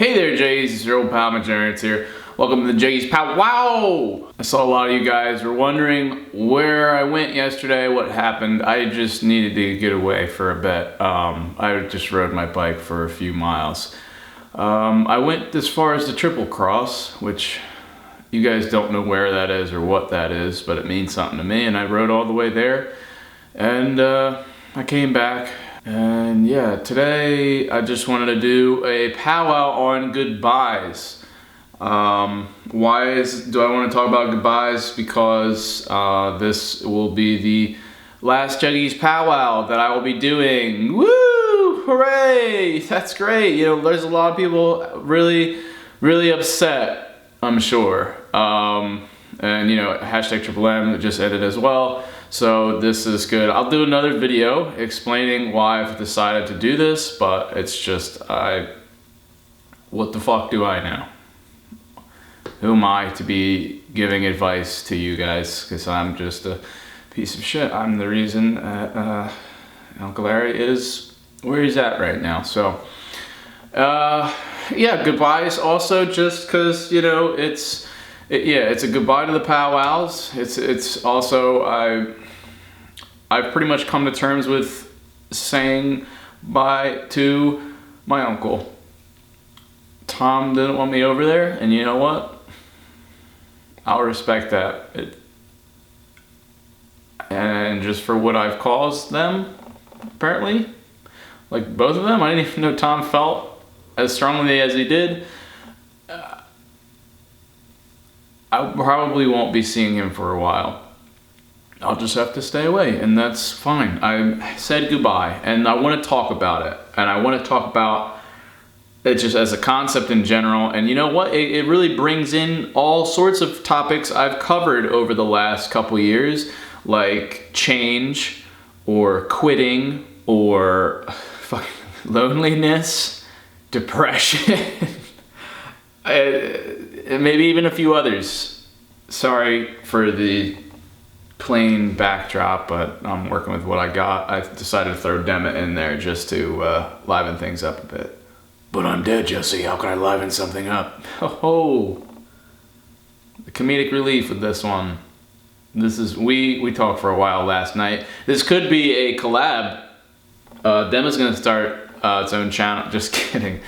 Hey there, Juggies, it's your old pal McJuggerNuggets here. Welcome to the Juggies Powwow! I saw a lot of you guys were wondering where I went yesterday, what happened. I just needed to get away for a bit. I just rode my bike for a few miles. I went as far as the Triple Cross, which you guys don't know where that is or what that is, but it means something to me, and I rode all the way there. And I came back. And yeah, today I just wanted to do a powwow on goodbyes. Do I want to talk about goodbyes? Because this will be the last Juggies Powwow that I will be doing. Woo! Hooray! That's great. You know, there's a lot of people really upset, I'm sure. And you know, hashtag Triple M just ended as well. So this is good. I'll do another video explaining why I've decided to do this, but it's just, what the fuck do I know? Who am I to be giving advice to you guys? Because I'm just a piece of shit. I'm the reason Uncle Larry is where he's at right now. So, yeah, goodbyes also just because, you know, it's a goodbye to the powwows. It's also, I've pretty much come to terms with saying bye to my uncle. Tom didn't want me over there, and you know what? I'll respect that. And just for what I've caused them, apparently, like both of them, I didn't even know Tom felt as strongly as he did. I probably won't be seeing him for a while. I'll just have to stay away, and that's fine. I said goodbye, and I want to talk about it. And I want to talk about it just as a concept in general. And you know what? It really brings in all sorts of topics I've covered over the last couple years, like change, or quitting, or fucking loneliness, depression, and maybe even a few others. Sorry for the plain backdrop, but I'm working with what I got. I decided to throw Demet in there just to liven things up a bit. But I'm dead, Jesse. How can I liven something up? Oh, the comedic relief with this one. This is we talked for a while last night. This could be a collab. Dema's gonna start its own channel. Just kidding.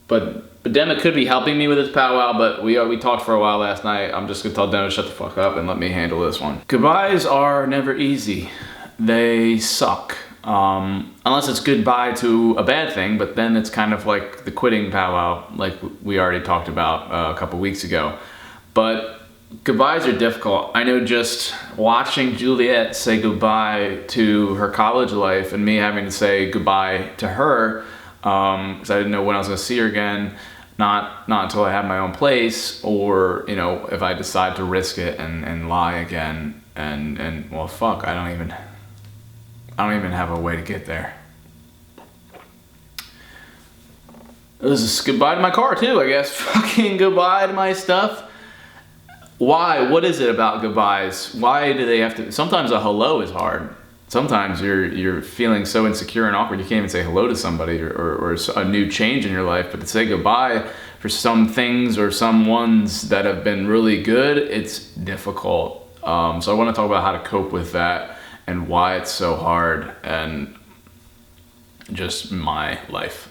But Dema could be helping me with this powwow, but we talked for a while last night. I'm just gonna tell Dema to shut the fuck up and let me handle this one. Goodbyes are never easy. They suck. Unless it's goodbye to a bad thing, but then it's kind of like the quitting powwow, like we already talked about a couple weeks ago. But goodbyes are difficult. I know just watching Juliet say goodbye to her college life and me having to say goodbye to her, because I didn't know when I was gonna see her again. Not until I have my own place, or you know, if I decide to risk it and lie again, and well, fuck, I don't even have a way to get there. This is goodbye to my car too, I guess. Fucking goodbye to my stuff. Why? What is it about goodbyes? Why do they have to? Sometimes a hello is hard. Sometimes you're feeling so insecure and awkward you can't even say hello to somebody or a new change in your life. But to say goodbye for some things or some ones that have been really good, it's difficult. So I want to talk about how to cope with that and why it's so hard and just my life.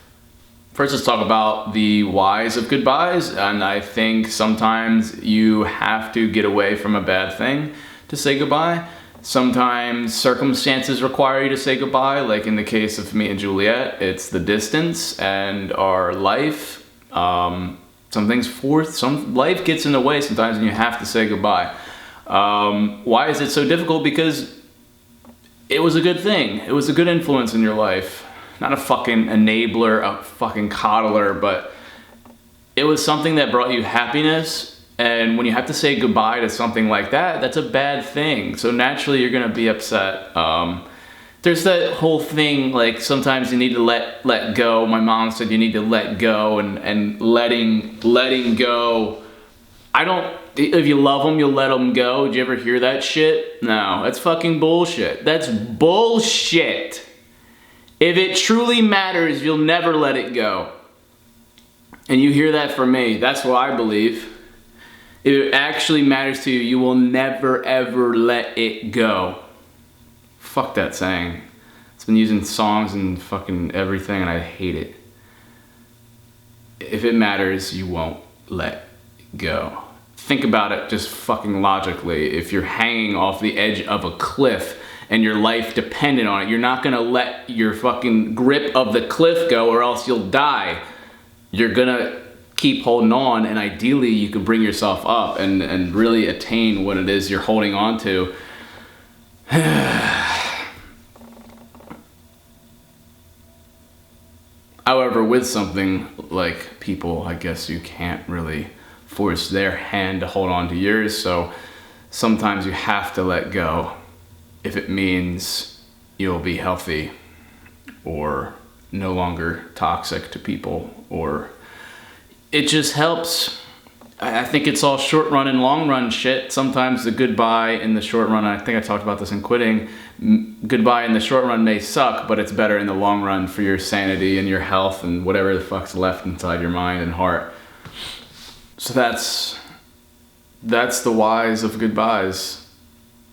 First, let's talk about the whys of goodbyes. And I think sometimes you have to get away from a bad thing to say goodbye. Sometimes circumstances require you to say goodbye, like in the case of me and Juliet, it's the distance and our life. Some life gets in the way sometimes and you have to say goodbye. Why is it so difficult? Because it was a good thing. It was a good influence in your life. Not a fucking enabler, a fucking coddler, but it was something that brought you happiness. And when you have to say goodbye to something like that, that's a bad thing. So naturally you're gonna be upset. There's that whole thing, like sometimes you need to let go. My mom said you need to let go, and letting go. If you love them, you'll let them go. Did you ever hear that shit? No, that's fucking bullshit. That's bullshit. If it truly matters, you'll never let it go. and you hear that from me, that's what I believe. If it actually matters to you, you will never ever let it go. Fuck that saying. It's been used in songs and fucking everything, and I hate it. If it matters, you won't let go. Think about it just fucking logically. If you're hanging off the edge of a cliff and your life depended on it, you're not gonna let your fucking grip of the cliff go or else you'll die. You're gonna keep holding on, and ideally you can bring yourself up and really attain what it is you're holding on to. However, with something like people, I guess you can't really force their hand to hold on to yours, so sometimes you have to let go if it means you'll be healthy or no longer toxic to people, or it just helps. I think it's all short run and long run shit. Sometimes the goodbye in the short run, I think I talked about this in quitting, goodbye in the short run may suck, but it's better in the long run for your sanity and your health and whatever the fuck's left inside your mind and heart. So that's the whys of goodbyes.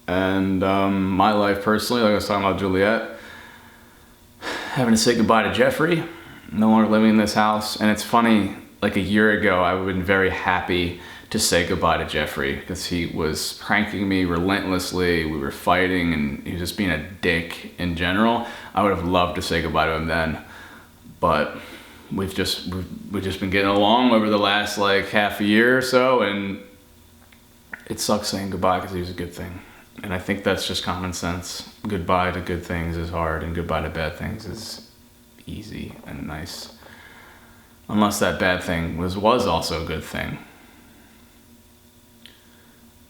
And my life personally, like I was talking about Juliet, having to say goodbye to Jeffrey, no longer living in this house. And it's funny, like a year ago, I would have been very happy to say goodbye to Jeffrey because he was pranking me relentlessly. We were fighting and he was just being a dick in general. I would have loved to say goodbye to him then, but we've just been getting along over the last like half a year or so, and it sucks saying goodbye because he was a good thing. And I think that's just common sense. Goodbye to good things is hard, and goodbye to bad things is easy and nice. Unless that bad thing was also a good thing.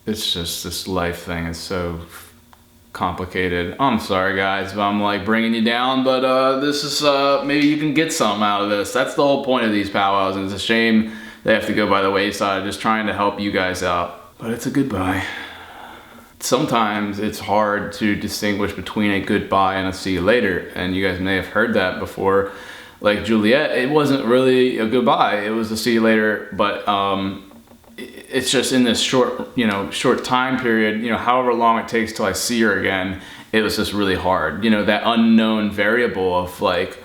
It's just this life thing is so complicated. I'm sorry guys if I'm like bringing you down, but this is maybe you can get something out of this. That's the whole point of these powwows, and it's a shame they have to go by the wayside. Just trying to help you guys out, but it's a goodbye. Sometimes it's hard to distinguish between a goodbye and a see you later, and you guys may have heard that before. Like Juliet, it wasn't really a goodbye, it was a see you later, but it's just in this short time period, however long it takes till I see her again, it was just really hard. That unknown variable of like,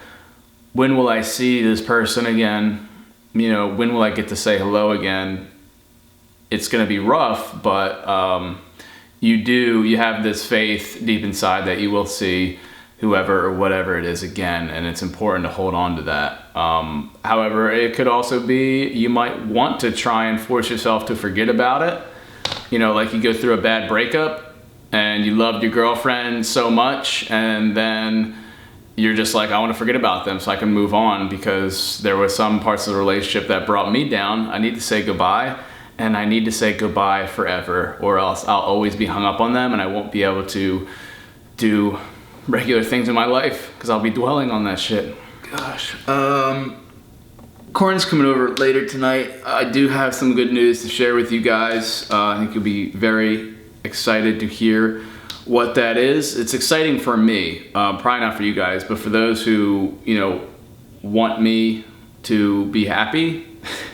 when will I see this person again? When will I get to say hello again? It's gonna be rough, but you have this faith deep inside that you will see whoever or whatever it is again, and it's important to hold on to that. However, it could also be you might want to try and force yourself to forget about it. Like you go through a bad breakup and you loved your girlfriend so much, and then you're just like, I want to forget about them so I can move on because there were some parts of the relationship that brought me down. I need to say goodbye, and I need to say goodbye forever, or else I'll always be hung up on them and I won't be able to do regular things in my life because I'll be dwelling on that shit. Gosh. Corin's coming over later tonight. I do have some good news to share with you guys. I think you'll be very excited to hear what that is. It's exciting for me, probably not for you guys, but for those who, want me to be happy,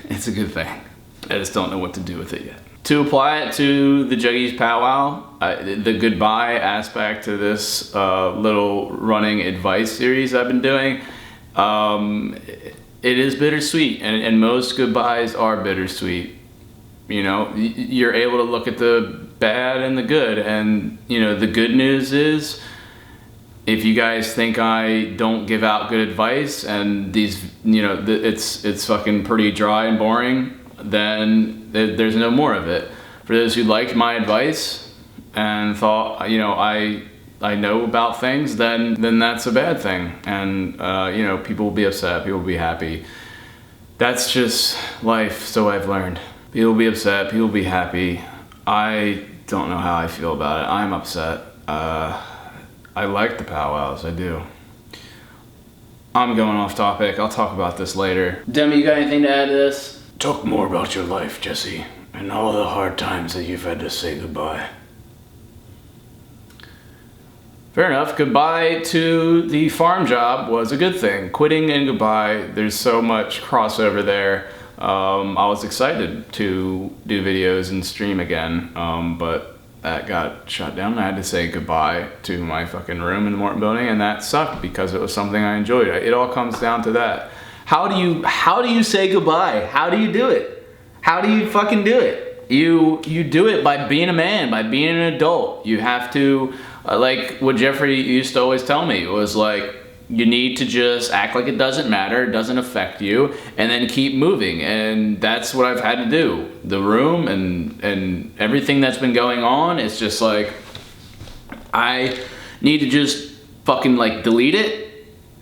it's a good thing. I just don't know what to do with it yet. To apply it to the Juggies Powwow, the goodbye aspect to this little running advice series I've been doing, it is bittersweet, and most goodbyes are bittersweet. You're able to look at the bad and the good, and the good news is, if you guys think I don't give out good advice and these, it's fucking pretty dry and boring, then there's no more of it. For those who liked my advice and thought, I know about things, then that's a bad thing. And, people will be upset, people will be happy. That's just life, so I've learned. People will be upset, people will be happy. I don't know how I feel about it. I'm upset. I like the powwows, I do. I'm going off topic, I'll talk about this later. Demi, you got anything to add to this? Talk more about your life, Jesse, and all the hard times that you've had to say goodbye. Fair enough. Goodbye to the farm job was a good thing. Quitting and goodbye, there's so much crossover there. I was excited to do videos and stream again, but that got shut down. I had to say goodbye to my fucking room in the Morton building, and that sucked because it was something I enjoyed. It all comes down to that. How do you say goodbye? How do you do it? How do you fucking do it? You do it by being a man, by being an adult. You have to, like what Jeffrey used to always tell me, was like, you need to just act like it doesn't matter, it doesn't affect you, and then keep moving. And that's what I've had to do. The room and everything that's been going on, it's just like, I need to just fucking like delete it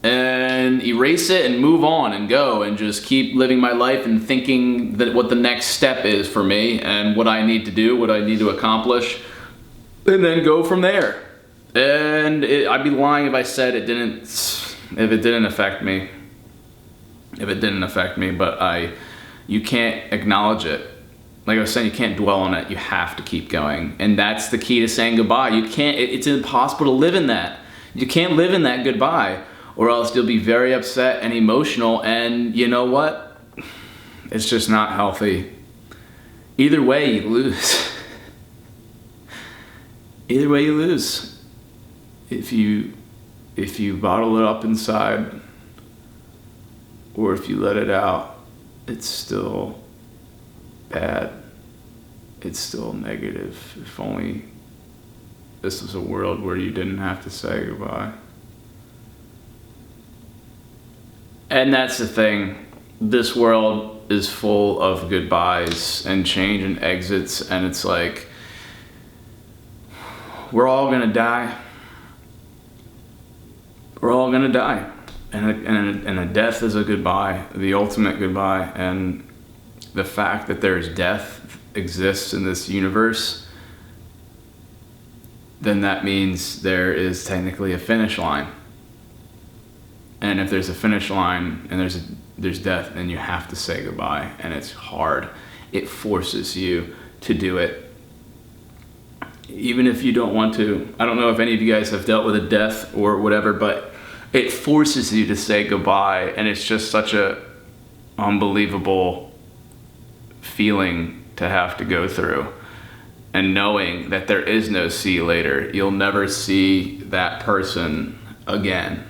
and erase it and move on and go and just keep living my life and thinking that what the next step is for me and what I need to do, what I need to accomplish, and then go from there. And I'd be lying if I said it didn't affect me. If it didn't affect me, but you can't acknowledge it. Like I was saying, you can't dwell on it. You have to keep going. And that's the key to saying goodbye. You can't, it's impossible to live in that. You can't live in that goodbye, or else you'll be very upset and emotional, and you know what? It's just not healthy. Either way, you lose. Either way, you lose. If you bottle it up inside, or if you let it out, it's still bad. It's still negative. If only this was a world where you didn't have to say goodbye. And that's the thing. This world is full of goodbyes and change and exits, and it's like, we're all gonna die. We're all gonna die. And a death is a goodbye, the ultimate goodbye. And the fact that there's death exists in this universe, then that means there is technically a finish line. And if there's a finish line and there's death, then you have to say goodbye, and it's hard. It forces you to do it, even if you don't want to. I don't know if any of you guys have dealt with a death or whatever, but it forces you to say goodbye, and it's just such a unbelievable feeling to have to go through. And knowing that there is no see you later, you'll never see that person again.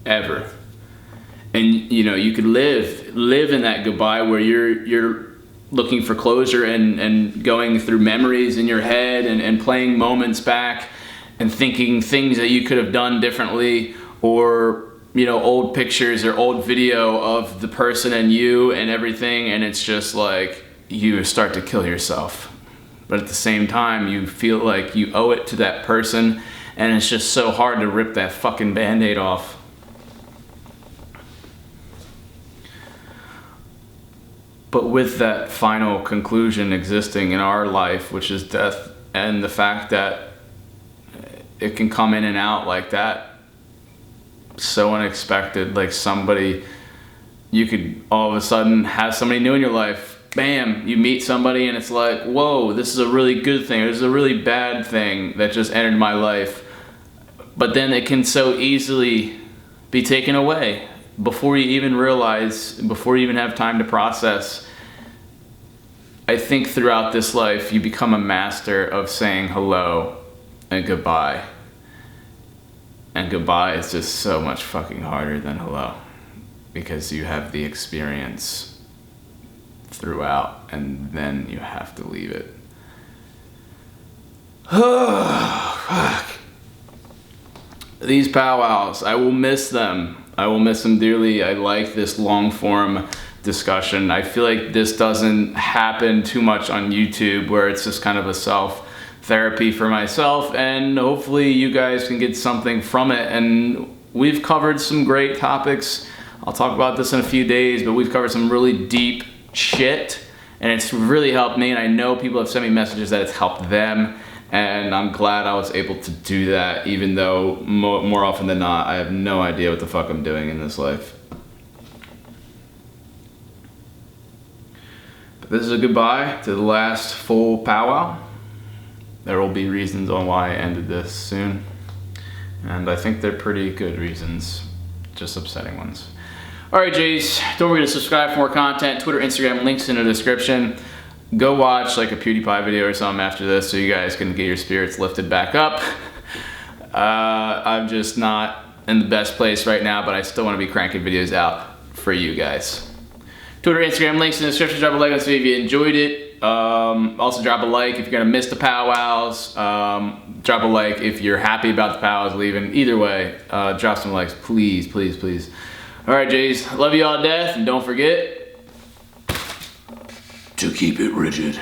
Ever. And you know, you could live in that goodbye where you're looking for closure and going through memories in your head and playing moments back and thinking things that you could have done differently, or you know, old pictures or old video of the person and you and everything, and it's just like you start to kill yourself. But at the same time, you feel like you owe it to that person, and it's just so hard to rip that fucking Band-Aid off. But with that final conclusion existing in our life, which is death, and the fact that it can come in and out like that, so unexpected, like somebody, you could all of a sudden have somebody new in your life. Bam, you meet somebody and it's like, whoa, this is a really good thing, this is a really bad thing that just entered my life. But then it can so easily be taken away before you even realize, before you even have time to process. I think throughout this life, you become a master of saying hello and goodbye. And goodbye is just so much fucking harder than hello, because you have the experience throughout and then you have to leave it. Oh, fuck. These powwows, I will miss them. I will miss them dearly. I like this long form discussion. I feel like this doesn't happen too much on YouTube, where it's just kind of a self therapy for myself, and hopefully you guys can get something from it. And we've covered some great topics. I'll talk about this in a few days, but we've covered some really deep shit, and it's really helped me, and I know people have sent me messages that it's helped them. And I'm glad I was able to do that, even though more often than not, I have no idea what the fuck I'm doing in this life. But this is a goodbye to the last full powwow. There will be reasons on why I ended this soon. And I think they're pretty good reasons, just upsetting ones. All right, Jays, don't forget to subscribe for more content. Twitter, Instagram, links in the description. Go watch like a PewDiePie video or something after this so you guys can get your spirits lifted back up. I'm just not in the best place right now, but I still want to be cranking videos out for you guys. Twitter, Instagram, links in the description. Drop a like on this video if you enjoyed it. Also drop a like if you're gonna miss the powwows. Drop a like if you're happy about the powwows leaving. Either way, drop some likes, please, please, please. All right, Jays, love you all to death, and don't forget to keep it rigid.